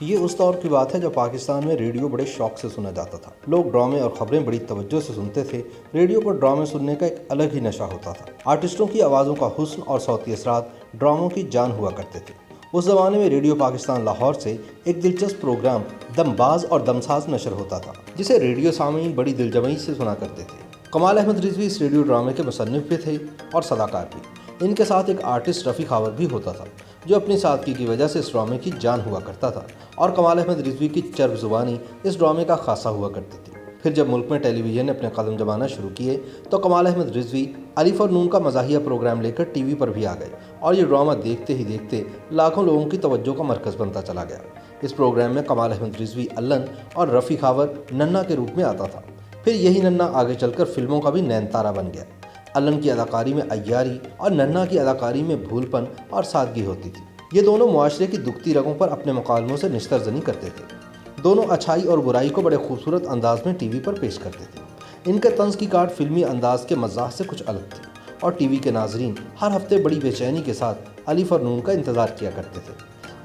ये उस दौर की बात है जब पाकिस्तान में रेडियो बड़े शौक से सुना जाता था। लोग ड्रामे और खबरें बड़ी तवज्जो से सुनते थे। रेडियो पर ड्रामे सुनने का एक अलग ही नशा होता था। आर्टिस्टों की आवाज़ों का हुस्न और सौती असरात ड्रामों की जान हुआ करते थे। उस ज़माने में रेडियो पाकिस्तान लाहौर से एक दिलचस्प प्रोग्राम दमबाज और दमसाज नशर होता था, जिसे रेडियो सामीन बड़ी दिलजमई से सुना करते थे। कमाल अहमद रिजवी इस रेडियो ड्रामे के मुसन्निफ भी थे और सदाकार भी। इनके साथ एक आर्टिस्ट रफ़ी खावर भी होता था, जो अपनी सादगी की वजह से इस ड्रामे की जान हुआ करता था, और कमाल अहमद रिजवी की चर्ब ज़ुबानी इस ड्रामे का खासा हुआ करती थी। फिर जब मुल्क में टेलीविज़न ने अपने कदम जमाना शुरू किए तो कमाल अहमद रिजवी अलिफ और नून का मज़ाहिया प्रोग्राम लेकर टीवी पर भी आ गए, और ये ड्रामा देखते ही देखते लाखों लोगों की तवज्जो का मरकज़ बनता चला गया। इस प्रोग्राम में कमाल अहमद रिजवी अल्लन और रफ़ी खावर नन्ना के रूप में आता था। फिर यही नन्ना आगे चलकर फिल्मों का भी नैन तारा बन गया। अल्लन की अदाकारी में अय्यारी और नन्ना की अदाकारी में भूलपन और सादगी होती थी। ये दोनों मुआशरे की दुखती रगों पर अपने मुकालमों से निश्तरजनी करते थे। दोनों अच्छाई और बुराई को बड़े खूबसूरत अंदाज में टीवी पर पेश करते थे। इनके तंज की काट फिल्मी अंदाज के मज़ाह से कुछ अलग थी, और टीवी के नाजरीन हर हफ्ते बड़ी बेचैनी के साथ अलिफ और नून का इंतज़ार किया करते थे।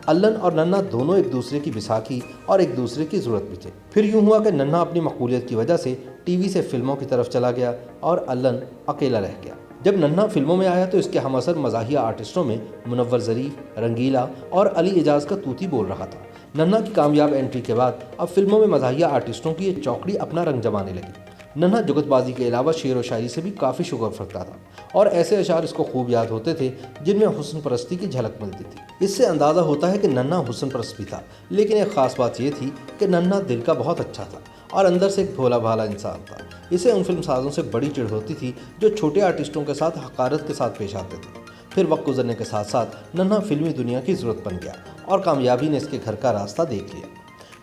अल्लन और नन्ना दोनों एक दूसरे की बिसाखी और एक दूसरे की ज़रूरत भी थे। फिर यूँ हुआ कि नन्ना अपनी मकबूलियत की वजह से टीवी से फिल्मों की तरफ चला गया और अल्लन अकेला रह गया। जब नन्ना फिल्मों में आया तो इसके हमअसर मज़ाहिया आर्टिस्टों में मुनव्वर ज़रीफ, रंगीला और अली एजाज का तूती बोल रहा था। नन्ना की कामयाब एंट्री के बाद अब फिल्मों में मज़ाहिया आर्टिस्टों की ये चौकड़ी अपना रंग जमाने लगी। नन्हा जुगतबाजी के अलावा शेर व शायरी से भी काफ़ी शगुफ़ रखता था, और ऐसे अशार इसको खूब याद होते थे जिनमें हुस्न परस्ती की झलक मिलती थी। इससे अंदाज़ा होता है कि नन्हा हुस्न परस्त भी था, लेकिन एक ख़ास बात यह थी कि नन्हा दिल का बहुत अच्छा था और अंदर से एक भोला भाला इंसान था। इसे उन फिल्म साज़ों से बड़ी चिढ़ होती थी जो छोटे आर्टिस्टों के साथ हकारत के साथ पेश आते थे। फिर वक्त गुजरने के साथ साथ नन्हा फिल्मी दुनिया की ज़रूरत बन गया और कामयाबी ने इसके घर का रास्ता देख लिया।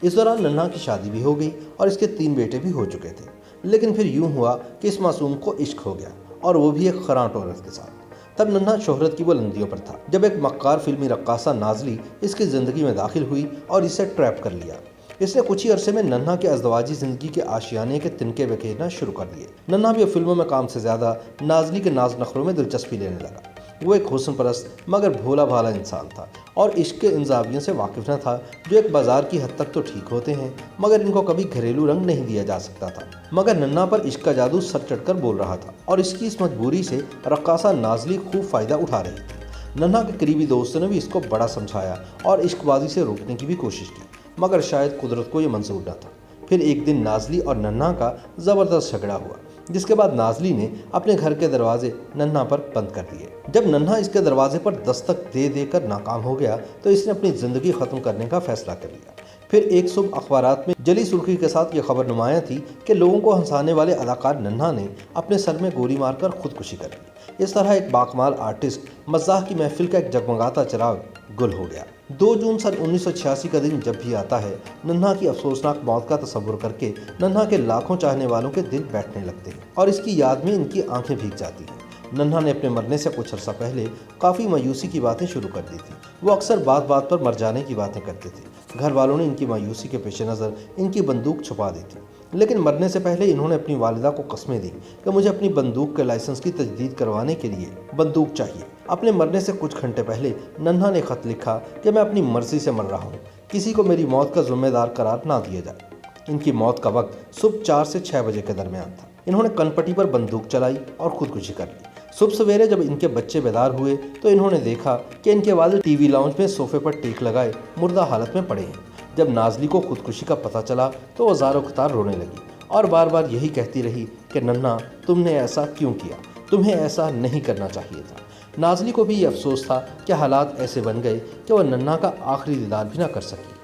इस दौरान नन्हा की शादी भी हो गई और इसके 3 बेटे भी हो चुके थे। लेकिन फिर यूं हुआ कि इस मासूम को इश्क हो गया, और वो भी एक खरांट औरत के साथ। तब नन्हा शोहरत की बुलंदियों पर था जब एक मक्कार फिल्मी रक्कासा नाजली इसकी ज़िंदगी में दाखिल हुई और इसे ट्रैप कर लिया। इसने कुछ ही अरसे में नन्हा के अज़दवाजी ज़िंदगी के आशियाने के तिनके बिखेरना शुरू कर दिए। नन्हा भी फिल्मों में काम से ज़्यादा नाजली के नाज नखरों में दिलचस्पी लेने लगा। वो एक हुस्न परस्त मगर भोला भाला इंसान था और इश्क के इन ज़ावियों से वाकिफ़ न था जो एक बाज़ार की हद तक तो ठीक होते हैं, मगर इनको कभी घरेलू रंग नहीं दिया जा सकता था। मगर नन्हा पर इश्क का जादू सर चढ़कर बोल रहा था, और इसकी इस मजबूरी से रक्कासा नाजली खूब फ़ायदा उठा रही थी। नन्हा के करीबी दोस्तों ने भी इसको बड़ा समझाया और इश्कबाजी से रोकने की भी कोशिश की, मगर शायद कुदरत को ये मंजूर न था। फिर एक दिन नाजली और नन्हा का ज़बरदस्त झगड़ा हुआ, जिसके बाद नाजली ने अपने घर के दरवाजे नन्हा पर बंद कर दिए। जब नन्हा इसके दरवाजे पर दस्तक दे देकर नाकाम हो गया तो इसने अपनी ज़िंदगी ख़त्म करने का फैसला कर लिया। फिर एक सुबह अखबारात में जली सुर्खी के साथ ये खबर नुमाया थी कि लोगों को हंसाने वाले अदाकार नन्हा ने अपने सर में गोली मारकर खुदकुशी कर ली। इस तरह एक बाकमाल आर्टिस्ट मज़ाह की महफिल का एक जगमगाता चिराग गुल हो गया। 2 जून सन 1986 का दिन जब भी आता है, नन्हा की अफसोसनाक मौत का तस्वुर करके नन्हा के लाखों चाहने वालों के दिल बैठने लगते हैं और इसकी याद में इनकी आंखें भीग जाती हैं। नन्हा ने अपने मरने से कुछ अर्सा पहले काफ़ी मायूसी की बातें शुरू कर दी थी। वो अक्सर बात बात पर मर जाने की बातें करते थे। घर वालों ने इनकी मायूसी के पेश नज़र इनकी बंदूक छुपा दी थी, लेकिन मरने से पहले इन्होंने अपनी वालिदा को कस्में दी कि मुझे अपनी बंदूक के लाइसेंस की तजदीद करवाने के लिए बंदूक चाहिए। अपने मरने से कुछ घंटे पहले नन्हा ने खत लिखा कि मैं अपनी मर्जी से मर रहा हूँ, किसी को मेरी मौत का जिम्मेदार करार ना दिया जाए। इनकी मौत का वक्त सुबह 4 से 6 बजे के दरमियान था। इन्होंने कनपट्टी पर बंदूक चलाई और खुदकुशी कर ली। सुबह सवेरे जब इनके बच्चे बेदार हुए तो इन्होंने देखा कि इनके वालिद टीवी लाउंज में सोफे पर टेक लगाए मुर्दा हालत में पड़े हैं। जब नाजली को खुदकुशी का पता चला तो वो ज़ारो ख़तार रोने लगी और बार बार यही कहती रही कि नन्हा, तुमने ऐसा क्यों किया, तुम्हें ऐसा नहीं करना चाहिए था। नाजली को भी ये अफसोस था कि हालात ऐसे बन गए कि वह नन्हा का आखिरी दीदार भी ना कर सकी।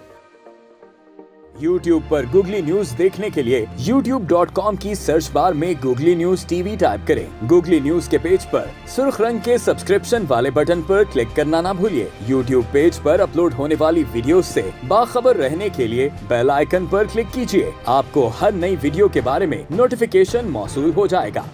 YouTube पर गूगली न्यूज देखने के लिए youtube.com की सर्च बार में गूगली न्यूज टीवी टाइप करें। गूगली न्यूज के पेज पर सुर्ख रंग के सब्सक्रिप्शन वाले बटन पर क्लिक करना ना भूलिए। YouTube पेज पर अपलोड होने वाली वीडियोस से बाखबर रहने के लिए बेल आइकन पर क्लिक कीजिए। आपको हर नई वीडियो के बारे में नोटिफिकेशन मौसूल हो जाएगा।